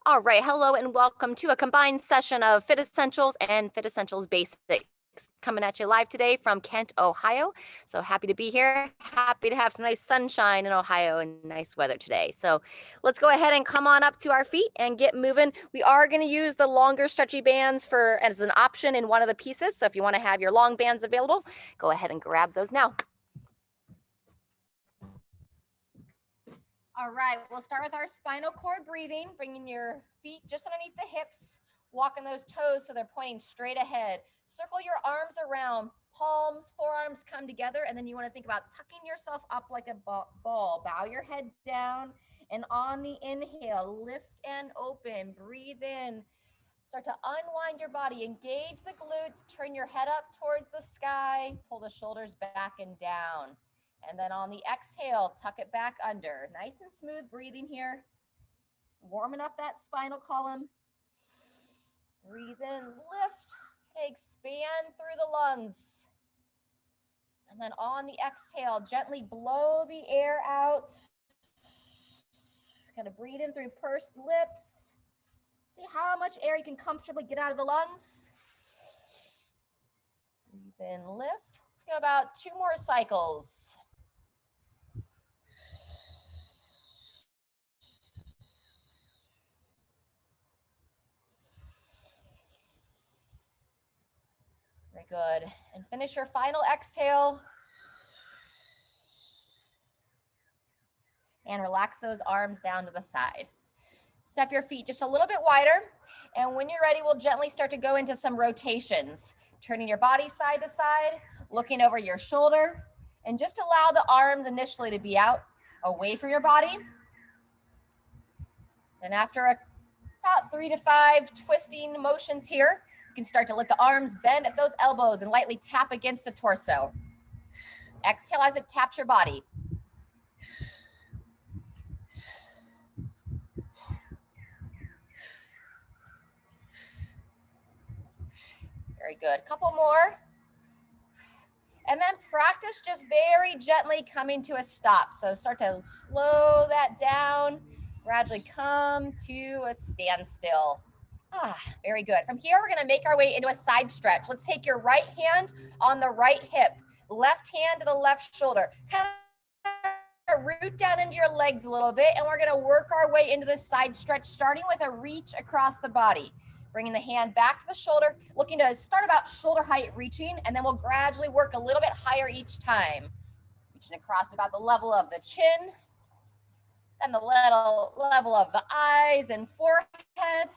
All right, hello and welcome to a combined session of Fit Essentials and Fit Essentials Basics. Coming at you live today from Kent, Ohio. So happy to be here. Happy to have some nice sunshine in Ohio and nice weather today. So let's go ahead and come on up to our feet and get moving. We are going to use the longer stretchy bands as an option in one of the pieces. So if you want to have your long bands available, go ahead and grab those now. All right, we'll start with our spinal cord breathing, bringing your feet just underneath the hips, walking those toes so they're pointing straight ahead. Circle your arms around, palms, forearms come together, and then you want to think about tucking yourself up like a ball. Bow your head down, and on the inhale, lift and open, breathe in. Start to unwind your body, engage the glutes, turn your head up towards the sky, pull the shoulders back and down. And then on the exhale, tuck it back under. Nice and smooth breathing here. Warming up that spinal column. Breathe in, lift, expand through the lungs. And then on the exhale, gently blow the air out. Kind of breathe in through pursed lips. See how much air you can comfortably get out of the lungs. Breathe in, lift. Let's go about 2 more cycles. Very good. And finish your final exhale. And relax those arms down to the side. Step your feet just a little bit wider. And when you're ready, we'll gently start to go into some rotations. Turning your body side to side, looking over your shoulder, and just allow the arms initially to be out away from your body. Then after about 3 to 5 twisting motions here, you can start to let the arms bend at those elbows and lightly tap against the torso. Exhale as it taps your body. Very good. A couple more. And then practice just very gently coming to a stop. So start to slow that down, gradually come to a standstill. Very good. From here, we're going to make our way into a side stretch. Let's take your right hand on the right hip, left hand to the left shoulder. Kind of root down into your legs a little bit, and we're going to work our way into the side stretch, starting with a reach across the body. Bringing the hand back to the shoulder, looking to start about shoulder height reaching, and then we'll gradually work a little bit higher each time. Reaching across to about the level of the chin, then the level of the eyes and forehead.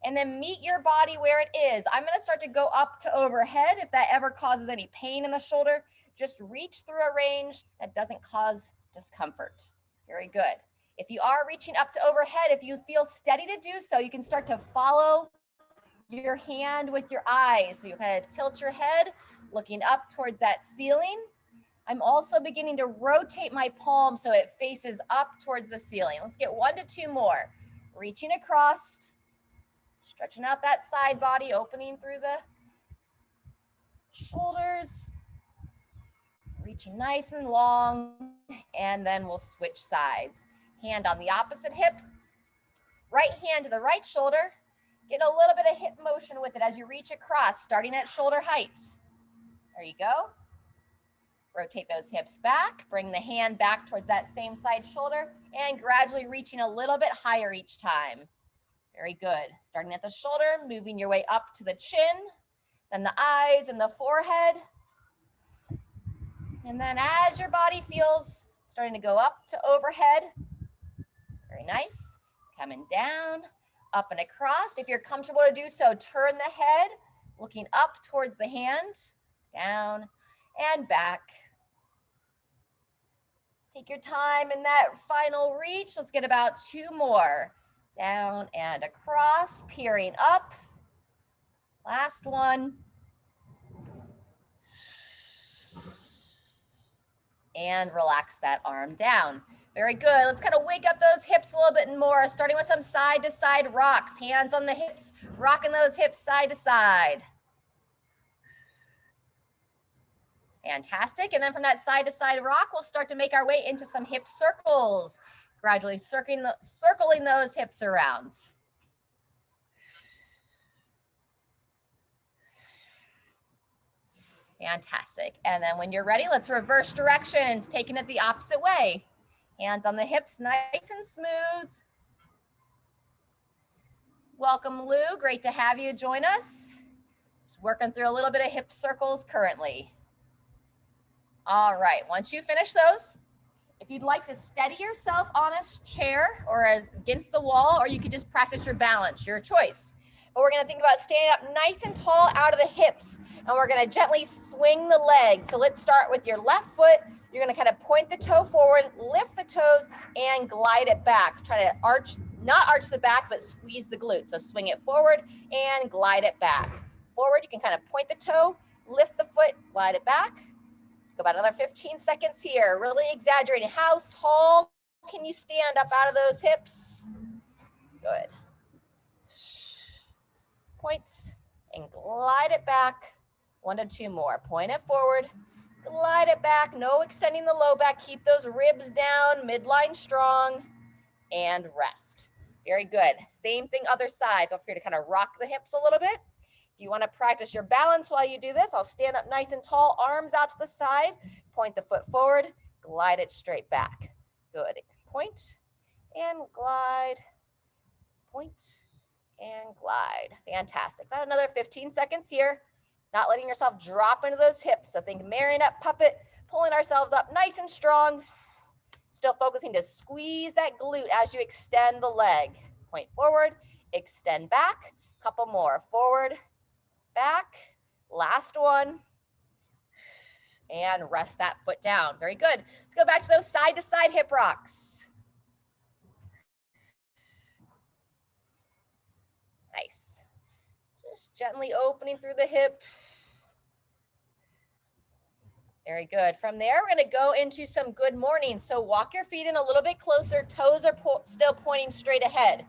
And then meet your body where it is. I'm gonna start to go up to overhead. If that ever causes any pain in the shoulder, just reach through a range that doesn't cause discomfort. Very good. If you are reaching up to overhead, if you feel steady to do so, you can start to follow your hand with your eyes. So you kind of tilt your head, looking up towards that ceiling. I'm also beginning to rotate my palm so it faces up towards the ceiling. Let's get 1 to 2 more. Reaching across, stretching out that side body, opening through the shoulders. Reaching nice and long, and then we'll switch sides. Hand on the opposite hip, right hand to the right shoulder. Get a little bit of hip motion with it as you reach across, starting at shoulder height. There you go. Rotate those hips back, bring the hand back towards that same side shoulder, and gradually reaching a little bit higher each time. Very good. Starting at the shoulder, moving your way up to the chin, then the eyes and the forehead. And then as your body feels starting to go up to overhead, very nice. Coming down, up and across. If you're comfortable to do so, turn the head, looking up towards the hand, down and back. Take your time in that final reach. Let's get about 2 more. Down and across, peering up. Last one. And relax that arm down. Very good. Let's kind of wake up those hips a little bit more, starting with some side to side rocks. Hands on the hips, rocking those hips side to side. Fantastic. And then from that side to side rock, we'll start to make our way into some hip circles. Gradually circling those hips around. Fantastic. And then when you're ready, let's reverse directions, taking it the opposite way. Hands on the hips, nice and smooth. Welcome, Lou. Great to have you join us. Just working through a little bit of hip circles currently. All right, once you finish those, if you'd like to steady yourself on a chair or against the wall, or you could just practice your balance, your choice. But we're gonna think about standing up nice and tall out of the hips, and we're gonna gently swing the legs. So let's start with your left foot. You're gonna kind of point the toe forward, lift the toes, and glide it back. Try to arch, not arch the back, but squeeze the glute. So swing it forward and glide it back. Forward, you can kind of point the toe, lift the foot, glide it back. Let's go about another 15 seconds here. Really exaggerating. How tall can you stand up out of those hips? Good. Point and glide it back. 1 to 2 more. Point it forward, glide it back. No extending the low back. Keep those ribs down, midline strong, and rest. Very good. Same thing other side. Feel free to kind of rock the hips a little bit. If you want to practice your balance while you do this, I'll stand up nice and tall, arms out to the side, point the foot forward, glide it straight back. Good. Point and glide, point and glide. Fantastic. About another 15 seconds here. Not letting yourself drop into those hips. So think marionette puppet, pulling ourselves up nice and strong. Still focusing to squeeze that glute as you extend the leg. Point forward, extend back. Couple more. Forward, back. Last one. And rest that foot down. Very good. Let's go back to those side to side hip rocks. Nice. Just gently opening through the hip. Very good. From there, we're going to go into some good morning. So walk your feet in a little bit closer. Toes are still pointing straight ahead.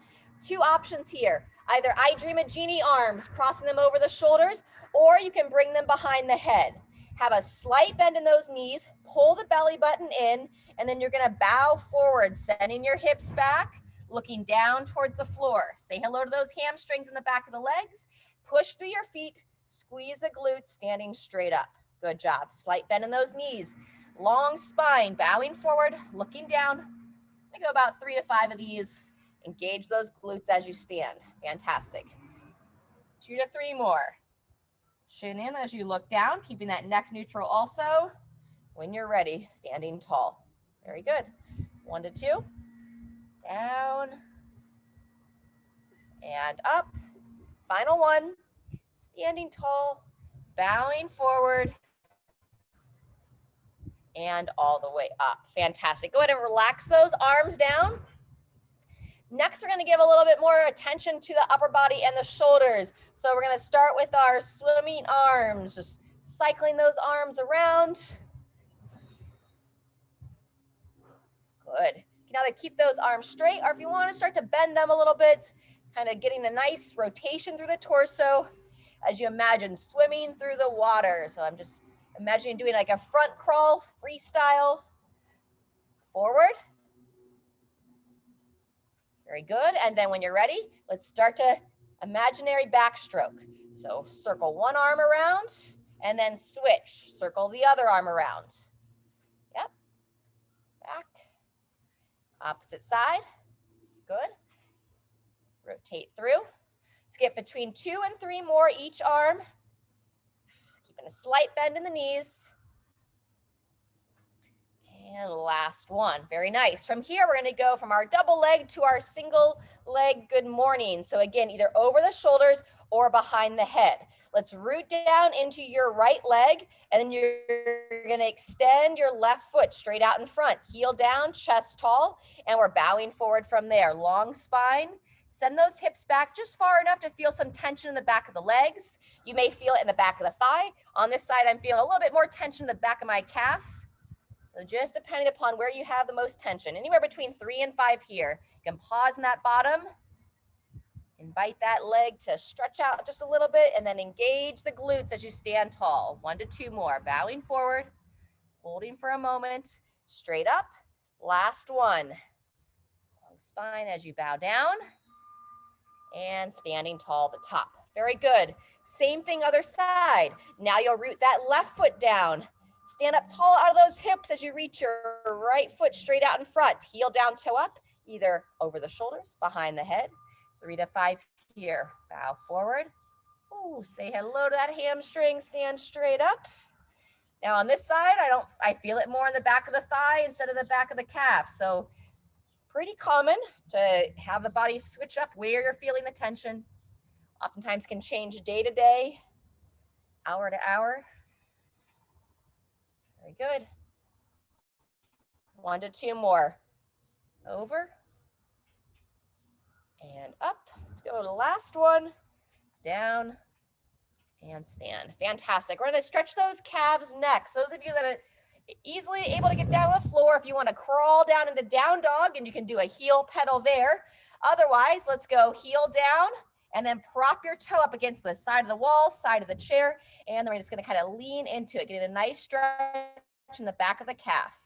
2 options here. Either I Dream a Genie arms, crossing them over the shoulders, or you can bring them behind the head. Have a slight bend in those knees, pull the belly button in, and then you're going to bow forward, sending your hips back, looking down towards the floor. Say hello to those hamstrings in the back of the legs. Push through your feet, squeeze the glutes, standing straight up. Good job. Slight bend in those knees. Long spine, bowing forward, looking down. I go about 3 to 5 of these. Engage those glutes as you stand. Fantastic. 2 to 3 more. Chin in as you look down, keeping that neck neutral also. When you're ready, standing tall. Very good. 1 to 2. Down. And up. Final one. Standing tall, bowing forward, and all the way up. Fantastic. Go ahead and relax those arms down. Next, we're going to give a little bit more attention to the upper body and the shoulders. So we're going to start with our swimming arms, just cycling those arms around. Good. You can either keep those arms straight, or if you want to start to bend them a little bit, kind of getting a nice rotation through the torso as you imagine swimming through the water. So I'm just imagining doing like a front crawl, freestyle. Forward. Very good. And then when you're ready, let's start to imaginary backstroke. So circle one arm around and then switch. Circle the other arm around. Yep. Back. Opposite side. Good. Rotate through. Let's get between 2 and 3 more each arm. Keeping a slight bend in the knees. And last one. Very nice. From here, we're going to go from our double leg to our single leg good morning. So again, either over the shoulders or behind the head. Let's root down into your right leg, and then you're going to extend your left foot straight out in front. Heel down, chest tall, and we're bowing forward from there. Long spine. Send those hips back just far enough to feel some tension in the back of the legs. You may feel it in the back of the thigh. On this side, I'm feeling a little bit more tension in the back of my calf. So just depending upon where you have the most tension, anywhere between 3 and 5 here. You can pause in that bottom. Invite that leg to stretch out just a little bit and then engage the glutes as you stand tall. 1 to 2 more. Bowing forward, holding for a moment, straight up. Last one. spine as you bow down. And standing tall at the top. Very good. Same thing other side. Now you'll root that left foot down. Stand up tall out of those hips as you reach your right foot straight out in front. Heel down, toe up, either over the shoulders, behind the head. 3 to 5 here. Bow forward. Ooh, say hello to that hamstring. Stand straight up. Now on this side, I feel it more in the back of the thigh instead of the back of the calf. So pretty common to have the body switch up where you're feeling the tension. Oftentimes can change day to day, hour to hour. Very good. 1 to 2 more. Over and up. Let's go to the last one. Down and stand. Fantastic. We're going to stretch those calves next. Those of you that are easily able to get down on the floor, if you want to crawl down into down dog, and you can do a heel pedal there. Otherwise, let's go heel down and then prop your toe up against the side of the wall, side of the chair, and then we're just going to kind of lean into it, getting a nice stretch in the back of the calf.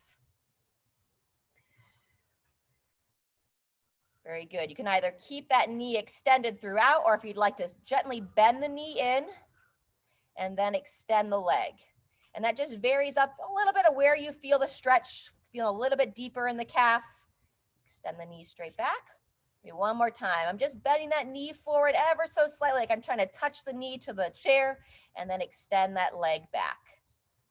Very good. You can either keep that knee extended throughout, or if you'd like to gently bend the knee in and then extend the leg. And that just varies up a little bit of where you feel the stretch, feel a little bit deeper in the calf. Extend the knee straight back. Maybe one more time. I'm just bending that knee forward ever so slightly, like I'm trying to touch the knee to the chair, and then extend that leg back.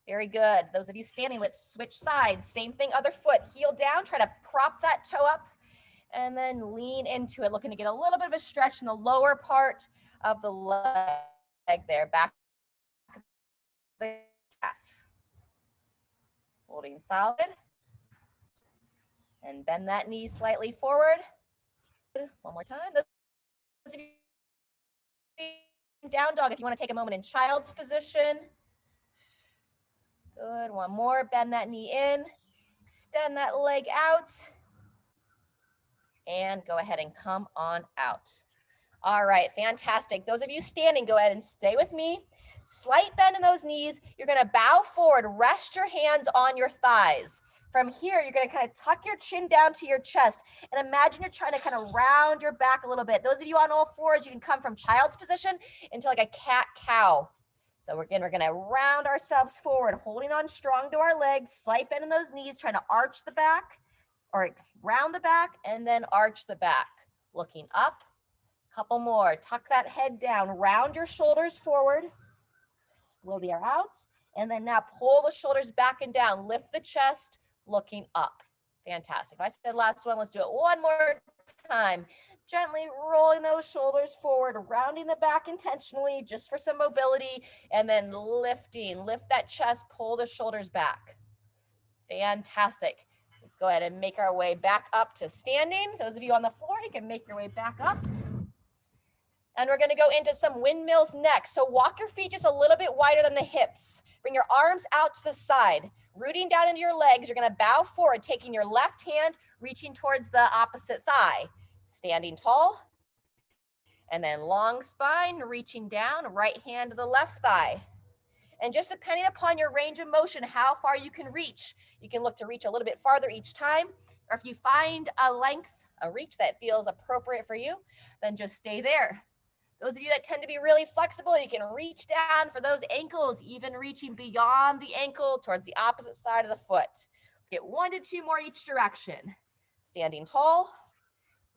Very good. Those of you standing, let's switch sides. Same thing, other foot. Heel down, try to prop that toe up, and then lean into it, looking to get a little bit of a stretch in the lower part of the leg there, back the calf. Holding solid. And bend that knee slightly forward. One more time. Those of you down dog, if you want to take a moment in child's position. Good. One more. Bend that knee in. Extend that leg out. And go ahead and come on out. All right, fantastic. Those of you standing, go ahead and stay with me. Slight bend in those knees. You're going to bow forward. Rest your hands on your thighs. From here, you're going to kind of tuck your chin down to your chest and imagine you're trying to kind of round your back a little bit. Those of you on all fours, you can come from child's position into like a cat-cow. So we're going to round ourselves forward, holding on strong to our legs, slight bend in those knees, trying to arch the back or round the back and then arch the back. Looking up, couple more. Tuck that head down, round your shoulders forward, blow the air out, and then now pull the shoulders back and down, lift the chest, looking up. Fantastic. If I said last one, let's do it one more time. Gently rolling those shoulders forward, rounding the back intentionally just for some mobility, and then lifting. Lift that chest, pull the shoulders back. Fantastic. Let's go ahead and make our way back up to standing. Those of you on the floor, you can make your way back up. And we're going to go into some windmills next. So walk your feet just a little bit wider than the hips. Bring your arms out to the side. Rooting down into your legs, you're going to bow forward, taking your left hand, reaching towards the opposite thigh. Standing tall. And then long spine, reaching down, right hand to the left thigh. And just depending upon your range of motion, how far you can reach. You can look to reach a little bit farther each time. Or if you find a reach that feels appropriate for you, then just stay there. Those of you that tend to be really flexible, you can reach down for those ankles, even reaching beyond the ankle towards the opposite side of the foot. Let's get 1 to 2 more each direction. Standing tall,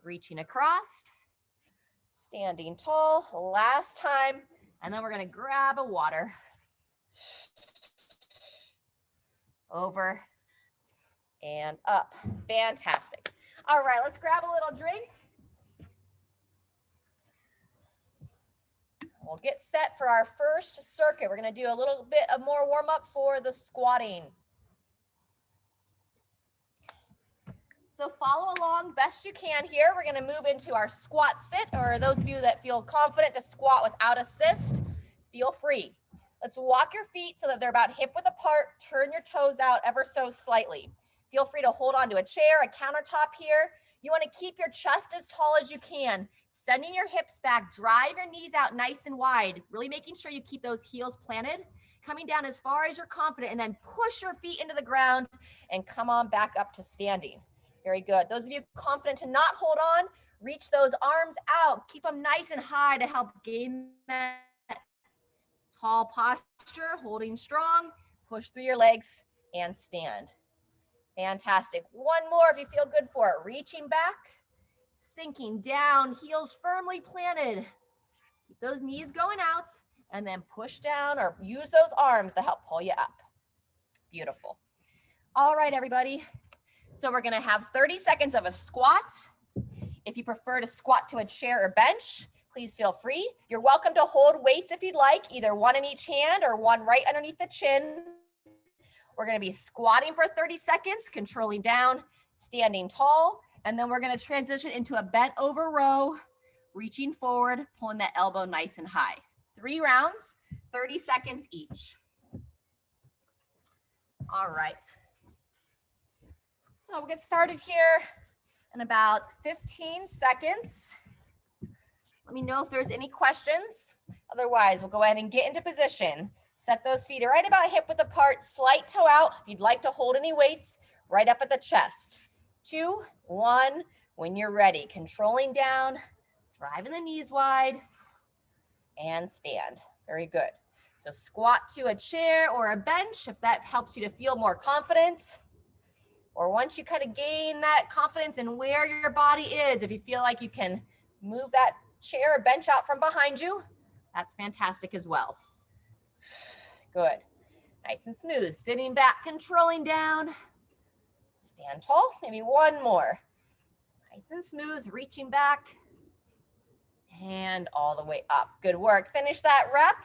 reaching across, standing tall, last time, and then we're going to grab a water. Over and up. Fantastic. All right, let's grab a little drink. We'll get set for our first circuit. We're going to do a little bit of more warm up for the squatting. So follow along best you can here. We're going to move into our squat sit, or those of you that feel confident to squat without assist, feel free. Let's walk your feet so that they're about hip width apart. Turn your toes out ever so slightly. Feel free to hold on to a chair, a countertop here. You want to keep your chest as tall as you can, sending your hips back, drive your knees out nice and wide, really making sure you keep those heels planted, coming down as far as you're confident, and then push your feet into the ground and come on back up to standing. Very good. Those of you confident to not hold on, reach those arms out. Keep them nice and high to help gain that tall posture, holding strong. Push through your legs and stand. Fantastic. One more if you feel good for it. Reaching back, sinking down, heels firmly planted. Keep those knees going out and then push down or use those arms to help pull you up. Beautiful. All right, everybody. So we're gonna have 30 seconds of a squat. If you prefer to squat to a chair or bench, please feel free. You're welcome to hold weights if you'd like, either one in each hand or one right underneath the chin. We're gonna be squatting for 30 seconds, controlling down, standing tall, and then we're gonna transition into a bent over row, reaching forward, pulling that elbow nice and high. 3 rounds, 30 seconds each. All right. So we'll get started here in about 15 seconds. Let me know if there's any questions. Otherwise, we'll go ahead and get into position. Set those feet right about hip width apart, slight toe out. If you'd like to hold any weights, right up at the chest. 2, 1, when you're ready. Controlling down, driving the knees wide, and stand. Very good. So squat to a chair or a bench if that helps you to feel more confident. Or once you kind of gain that confidence in where your body is, if you feel like you can move that chair or bench out from behind you, that's fantastic as well. Good. Nice and smooth. Sitting back, controlling down. Stand tall. Maybe one more. Nice and smooth, reaching back. And all the way up. Good work. Finish that rep.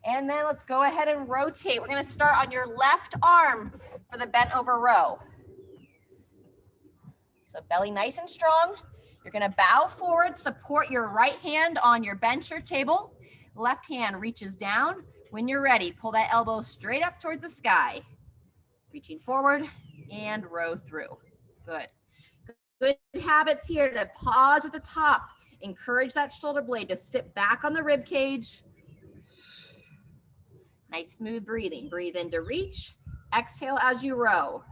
And then let's go ahead and rotate. We're going to start on your left arm for the bent over row. So belly nice and strong. You're going to bow forward, support your right hand on your bench or table. Left hand reaches down. When you're ready, pull that elbow straight up towards the sky. Reaching forward and row through. Good. Good habits here to pause at the top. Encourage that shoulder blade to sit back on the rib cage. Nice smooth breathing. Breathe in to reach. Exhale as you row.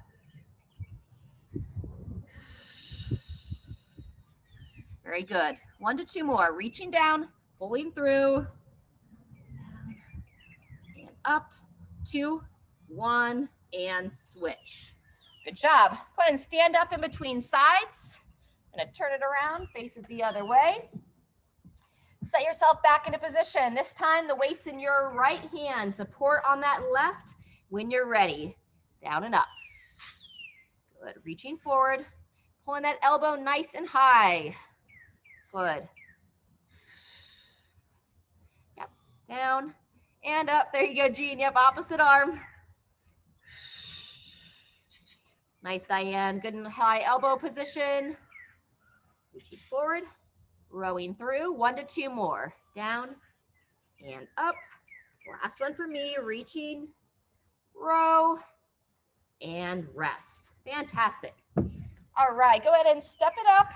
Very good. 1 to 2 more. Reaching down, pulling through. And up, 2, 1, and switch. Good job. Go ahead and stand up in between sides. I'm going to turn it around, face it the other way. Set yourself back into position. This time the weight's in your right hand. Support on that left when you're ready. Down and up. Good. Reaching forward. Pulling that elbow nice and high. Good. Yep. Down and up. There you go, Jean. Yep. Opposite arm. Nice, Diane. Good and high elbow position. Reaching forward. Rowing through. 1 to 2 more. Down and up. Last one for me. Reaching, row, and rest. Fantastic. All right. Go ahead and step it up.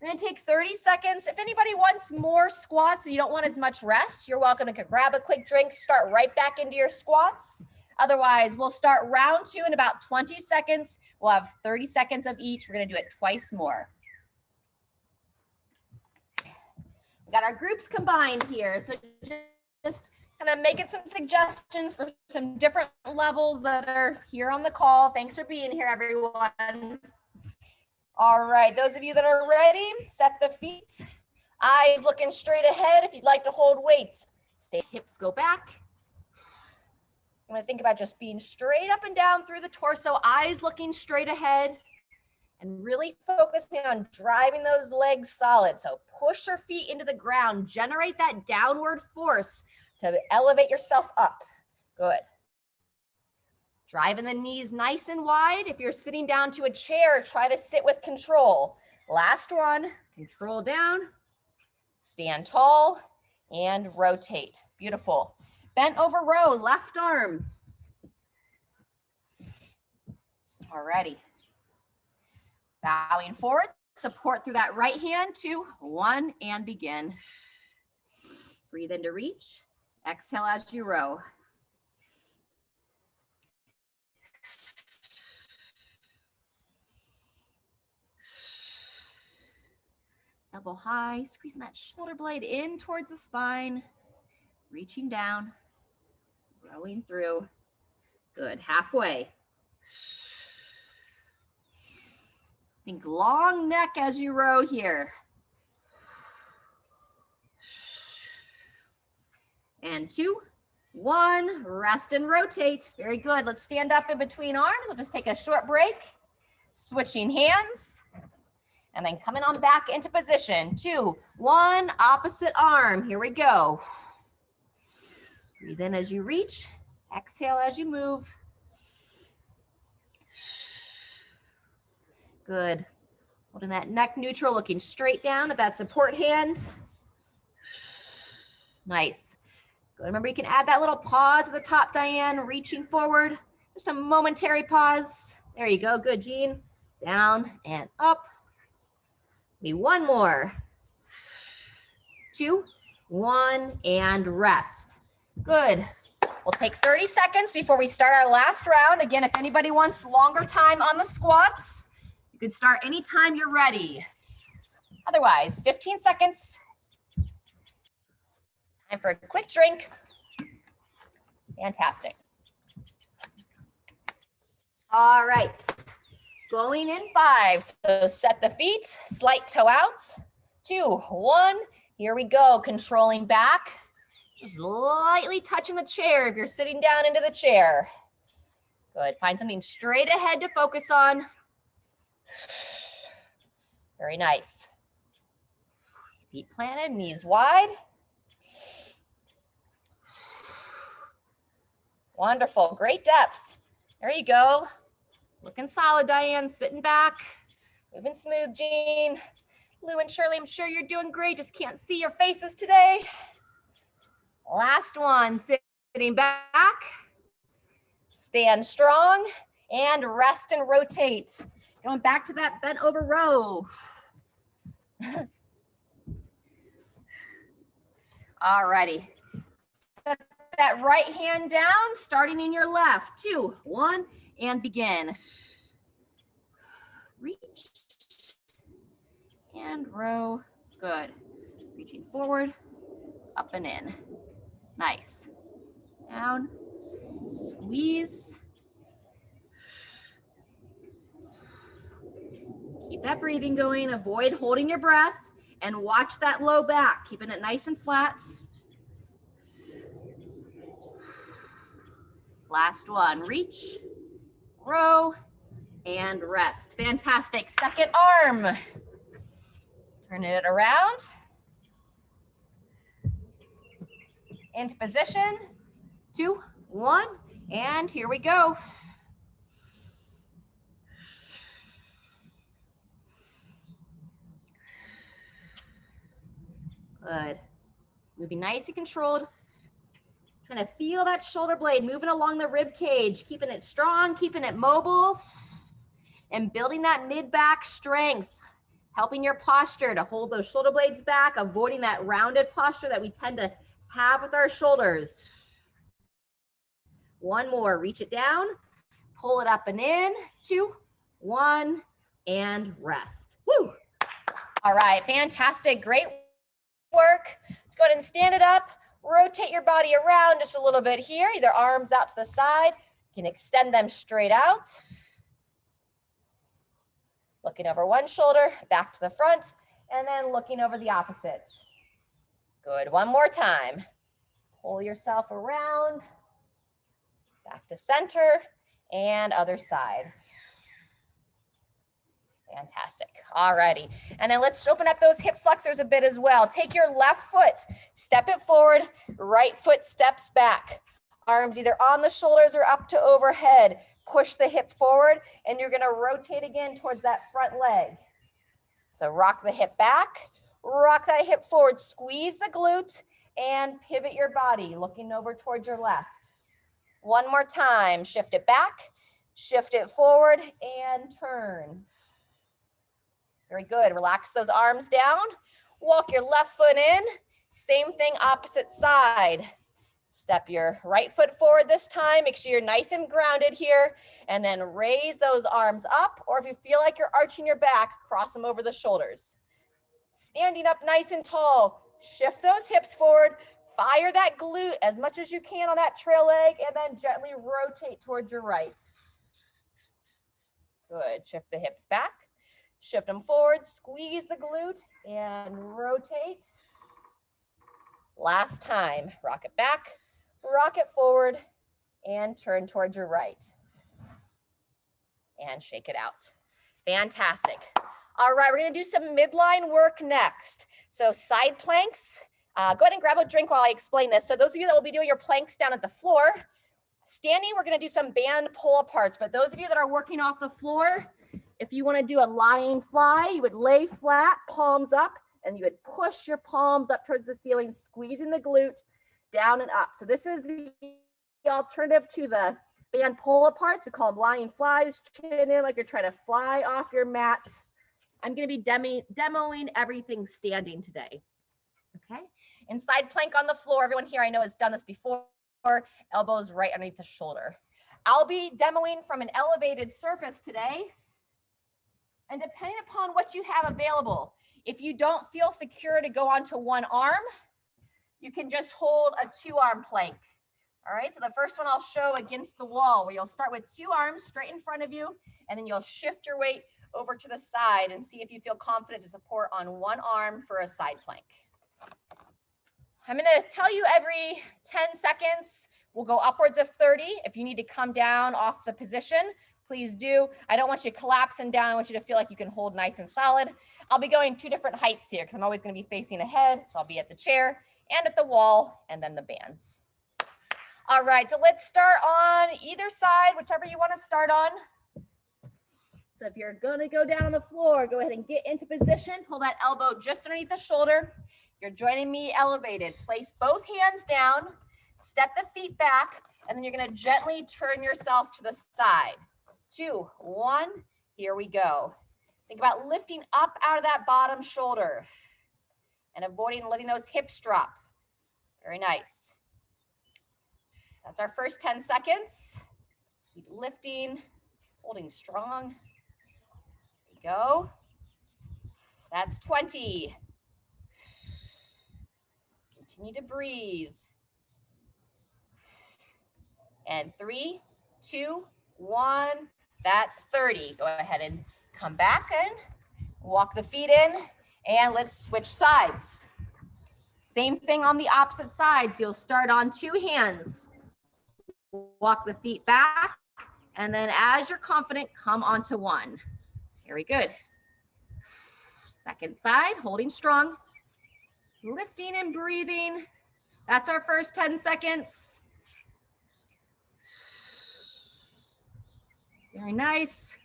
We're going to take 30 seconds. If anybody wants more squats and you don't want as much rest, you're welcome to grab a quick drink, start right back into your squats. Otherwise, we'll start round 2 in about 20 seconds. We'll have 30 seconds of each. We're going to do it twice more. We got our groups combined here. So just kind of making some suggestions for some different levels that are here on the call. Thanks for being here, everyone. All right, those of you that are ready, set the feet, eyes looking straight ahead. If you'd like to hold weights, stay, hips go back. You want to think about just being straight up and down through the torso, eyes looking straight ahead, and really focusing on driving those legs solid. So push your feet into the ground, generate that downward force to elevate yourself up. Good. Driving the knees nice and wide. If you're sitting down to a chair, try to sit with control. Last one, control down, stand tall, and rotate. Beautiful. Bent over row, left arm. Alrighty. Bowing forward, support through that right hand. 2, 1, and begin. Breathe in to reach. Exhale as you row. Elbow high, squeezing that shoulder blade in towards the spine, reaching down, rowing through. Good, halfway. Think long neck as you row here. And 2, 1, rest and rotate. Very good. Let's stand up in between arms. We'll just take a short break. Switching hands. And then coming on back into position. 2, 1, opposite arm. Here we go. Breathe in as you reach. Exhale as you move. Good. Holding that neck neutral, looking straight down at that support hand. Nice. Good. Remember, you can add that little pause at the top, Diane, reaching forward. Just a momentary pause. There you go. Good, Jean. Down and up. Maybe one more. 2, 1, and rest. Good. We'll take 30 seconds before we start our last round. Again, if anybody wants longer time on the squats, you can start anytime you're ready. Otherwise, 15 seconds. Time for a quick drink. Fantastic. All right. Going in 5. So set the feet, slight toe out. 2, 1. Here we go. Controlling back. Just lightly touching the chair if you're sitting down into the chair. Good. Find something straight ahead to focus on. Very nice. Feet planted, knees wide. Wonderful. Great depth. There you go. Looking solid, Diane. Sitting back. Moving smooth, Jean. Lou and Shirley, I'm sure you're doing great. Just can't see your faces today. Last one. Sitting back. Stand strong. And rest and rotate. Going back to that bent over row. All righty. Set that right hand down, starting in your left. 2, 1, and begin. Reach and row. Good. Reaching forward, up and in. Nice. Down, squeeze. Keep that breathing going. Avoid holding your breath and watch that low back, keeping it nice and flat. Last one. Reach, row, and rest. Fantastic. Second arm. Turning it around. Into position. 2, 1, and here we go. Good. Moving nice and controlled. Trying to feel that shoulder blade moving along the rib cage, keeping it strong, keeping it mobile, and building that mid-back strength, helping your posture to hold those shoulder blades back, avoiding that rounded posture that we tend to have with our shoulders. One more. Reach it down, pull it up and in. 2, 1, and rest. Woo! All right, fantastic. Great work. Let's go ahead and stand it up. Rotate your body around just a little bit here. Either arms out to the side. You can extend them straight out. Looking over one shoulder, back to the front, and then looking over the opposite. Good. One more time. Pull yourself around. Back to center and other side. Fantastic. All righty. And then let's open up those hip flexors a bit as well. Take your left foot, step it forward, right foot steps back. Arms either on the shoulders or up to overhead. Push the hip forward and you're going to rotate again towards that front leg. So rock the hip back, rock that hip forward, squeeze the glute and pivot your body, looking over towards your left. One more time. Shift it back, shift it forward and turn. Very good. Relax those arms down. Walk your left foot in. Same thing, opposite side. Step your right foot forward this time. Make sure you're nice and grounded here. And then raise those arms up. Or if you feel like you're arching your back, cross them over the shoulders. standing up nice and tall. Shift those hips forward. Fire that glute as much as you can on that trail leg, and then gently rotate towards your right. Good. Shift the hips back. Shift them forward. Squeeze the glute and rotate. Last time. Rock it back, rock it forward, and turn towards your right. And shake it out. Fantastic. All right, we're going to do some midline work next. So side planks. Go ahead and grab a drink while I explain this. So those of you that will be doing your planks down at the floor, standing, we're going to do some band pull-aparts. But those of you that are working off the floor, if you want to do a lying fly, you would lay flat, palms up, and you would push your palms up towards the ceiling, squeezing the glute down and up. So this is the alternative to the band pull-aparts. We call them lying flies. Chin in like you're trying to fly off your mat. I'm going to be demoing everything standing today. Okay. And side plank on the floor. Everyone here I know has done this before. Elbows right underneath the shoulder. I'll be demoing from an elevated surface today. And depending upon what you have available, if you don't feel secure to go onto one arm, you can just hold a 2-arm plank. All right, so the first one I'll show against the wall, where you'll start with 2 arms straight in front of you, and then you'll shift your weight over to the side and see if you feel confident to support on 1 arm for a side plank. I'm going to tell you every 10 seconds. We'll go upwards of 30. If you need to come down off the position, please do. I don't want you collapsing down. I want you to feel like you can hold nice and solid. I'll be going 2 different heights here because I'm always going to be facing ahead. So I'll be at the chair and at the wall and then the bands. All right, so let's start on either side, whichever you want to start on. So if you're going to go down on the floor, go ahead and get into position. Pull that elbow just underneath the shoulder. You're joining me elevated. Place both hands down, step the feet back, and then you're going to gently turn yourself to the side. 2, 1, here we go. Think about lifting up out of that bottom shoulder and avoiding letting those hips drop. Very nice. That's our first 10 seconds. Keep lifting, holding strong. There we go. That's 20. Continue to breathe. And 3, 2, 1. That's 30. Go ahead and come back in. Walk the feet in. And let's switch sides. Same thing on the opposite sides. You'll start on 2 hands. Walk the feet back. And then as you're confident, come onto 1. Very good. Second side, holding strong. Lifting and breathing. That's our first 10 seconds. Very nice.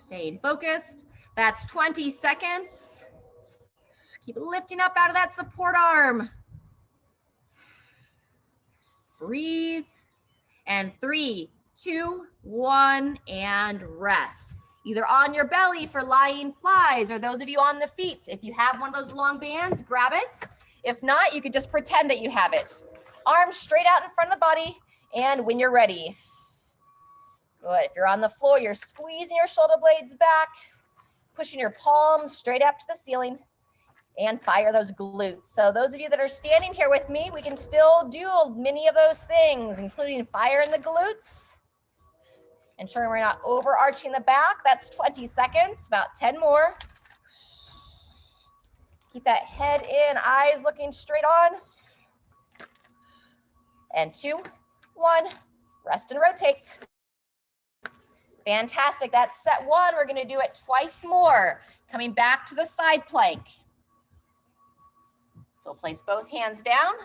Staying focused. That's 20 seconds. Keep lifting up out of that support arm. Breathe. And 3, 2, 1, and rest. Either on your belly for lying flies, or those of you on the feet. If you have one of those long bands, grab it. If not, you could just pretend that you have it. Arms straight out in front of the body, and when you're ready. Good. If you're on the floor, you're squeezing your shoulder blades back, pushing your palms straight up to the ceiling, and fire those glutes. So those of you that are standing here with me, we can still do many of those things, including fire in the glutes. Ensuring we're not overarching the back. That's 20 seconds, about 10 more. Keep that head in, eyes looking straight on. And 2, 1, rest and rotate. Fantastic, that's set 1. We're gonna do it twice more. Coming back to the side plank. So place both hands down,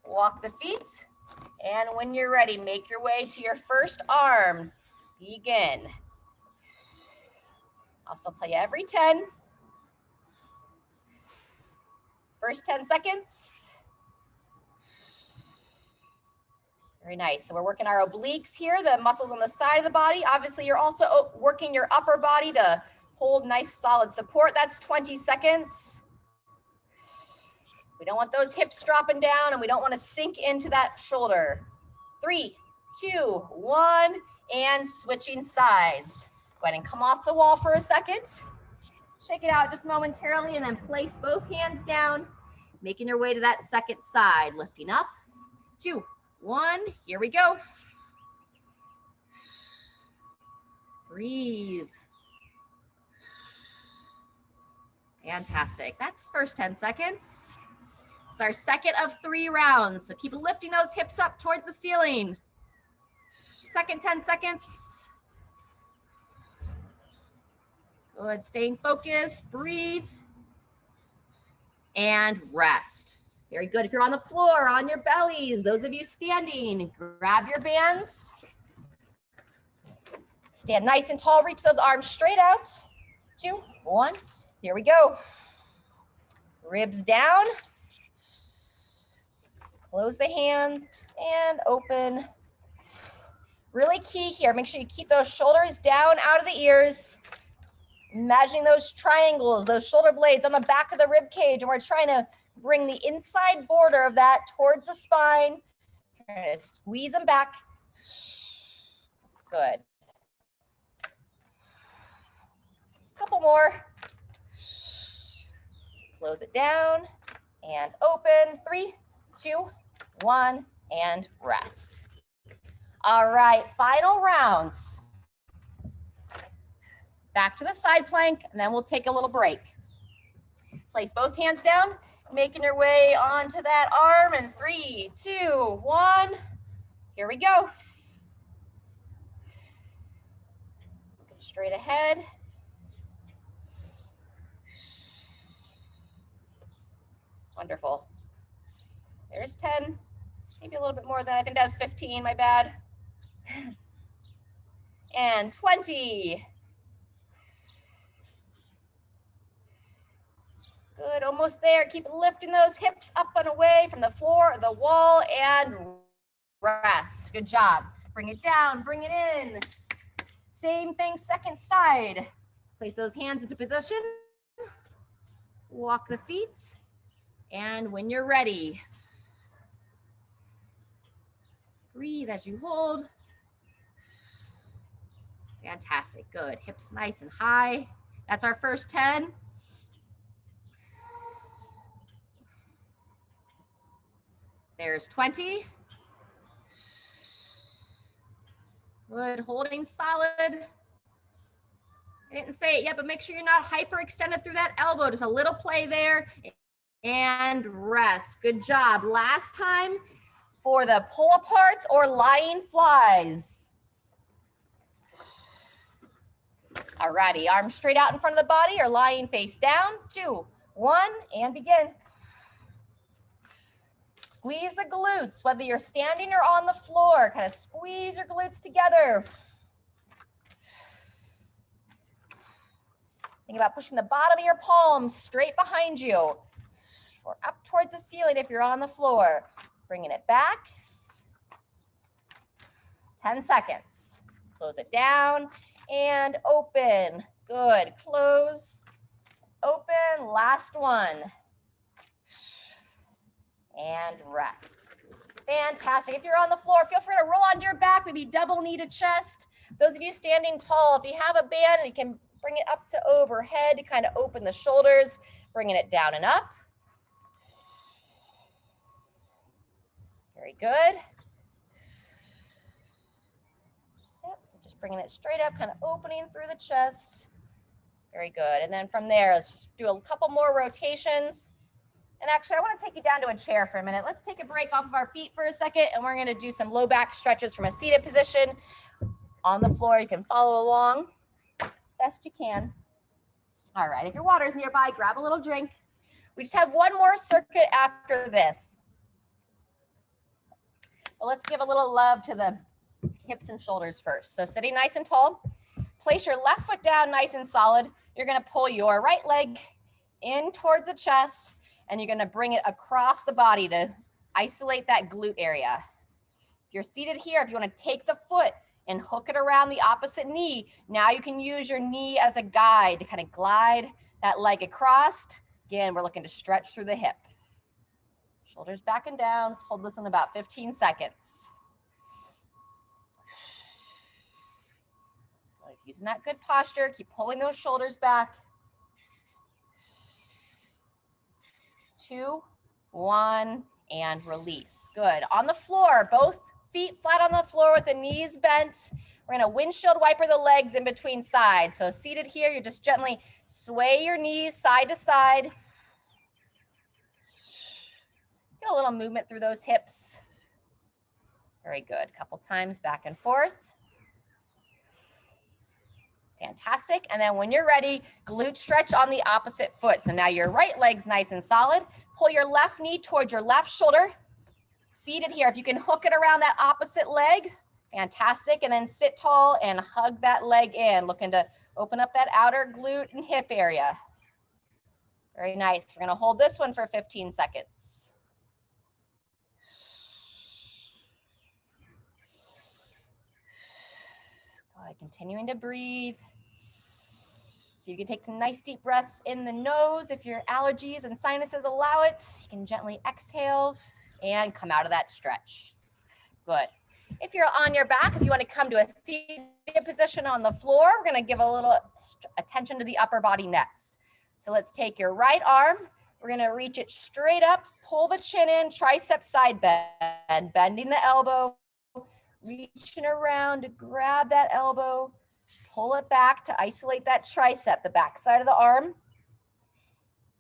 walk the feet, and when you're ready, make your way to your first arm. Begin. I'll still tell you every 10. First 10 seconds. Very nice. So we're working our obliques here, the muscles on the side of the body. Obviously, you're also working your upper body to hold nice solid support. That's 20 seconds. We don't want those hips dropping down, and we don't want to sink into that shoulder. 3, 2, 1. And switching sides. Go ahead and come off the wall for a second. Shake it out just momentarily and then place both hands down, making your way to that second side. Lifting up, 2, 1, here we go. Breathe. Fantastic. That's first 10 seconds. It's our second of 3 rounds. So keep lifting those hips up towards the ceiling. Second 10 seconds. Good, staying focused, breathe, and rest. Very good. If you're on the floor, on your bellies, those of you standing, grab your bands. Stand nice and tall, reach those arms straight out. 2, 1, here we go. Ribs down. Close the hands and open. Really key here, make sure you keep those shoulders down out of the ears. Imagining those triangles, those shoulder blades on the back of the rib cage, and we're trying to bring the inside border of that towards the spine. Trying to squeeze them back. Good. Couple more. Close it down and open. 3, 2, 1, and rest. All right, final round. Back to the side plank, and then we'll take a little break. Place both hands down, making your way onto that arm, and 3, 2, 1, here we go. Looking straight ahead. Wonderful. There's 10, maybe a little bit more than I think that's 15, my bad. And 20. Good, almost there. Keep lifting those hips up and away from the floor, the wall, and rest. Good job. Bring it down, bring it in. Same thing, second side. Place those hands into position. Walk the feet. And when you're ready, breathe as you hold. Fantastic, good. Hips nice and high. That's our first 10. There's 20. Good, holding solid. I didn't say it yet, but make sure you're not hyperextended through that elbow. Just a little play there and rest. Good job. Last time for the pull aparts or lying flies. Alrighty, arms straight out in front of the body or lying face down. 2, 1, and begin. Squeeze the glutes, whether you're standing or on the floor. Kind of squeeze your glutes together. Think about pushing the bottom of your palms straight behind you or up towards the ceiling if you're on the floor. Bringing it back. 10 seconds. Close it down and open. Good. Close, open. Last one. And rest. Fantastic. If you're on the floor, feel free to roll onto your back, maybe double knee to chest. Those of you standing tall, if you have a band, you can bring it up to overhead to kind of open the shoulders, bringing it down and up. Very good. Yep, so just bringing it straight up, kind of opening through the chest. Very good. And then from there, let's just do a couple more rotations. And actually, I want to take you down to a chair for a minute. Let's take a break off of our feet for a second, and we're going to do some low back stretches from a seated position. On the floor, you can follow along best you can. All right, if your water's nearby, grab a little drink. We just have one more circuit after this. Well, let's give a little love to the hips and shoulders first. So sitting nice and tall, place your left foot down nice and solid. You're going to pull your right leg in towards the chest, and you're going to bring it across the body to isolate that glute area. If you're seated here, if you want to take the foot and hook it around the opposite knee, now you can use your knee as a guide to kind of glide that leg across. Again, we're looking to stretch through the hip. Shoulders back and down. Let's hold this in about 15 seconds. Using that good posture, keep pulling those shoulders back. 2, 1, and release. Good. On the floor, both feet flat on the floor with the knees bent. We're gonna windshield wiper the legs in between sides. So seated here, you just gently sway your knees side to side. Get a little movement through those hips. Very good. Couple times back and forth. Fantastic. And then when you're ready, glute stretch on the opposite foot. So now your right leg's nice and solid. Pull your left knee towards your left shoulder. Seated here, if you can hook it around that opposite leg, fantastic. And then sit tall and hug that leg in, looking to open up that outer glute and hip area. Very nice. We're going to hold this one for 15 seconds. Good. Continuing to breathe. So you can take some nice deep breaths in the nose. If your allergies and sinuses allow it, you can gently exhale and come out of that stretch. Good. If you're on your back, if you want to come to a seated position on the floor, we're going to give a little attention to the upper body next. So let's take your right arm. We're going to reach it straight up, pull the chin in, tricep side bend, bending the elbow, reaching around to grab that elbow, pull it back to isolate that tricep, the back side of the arm.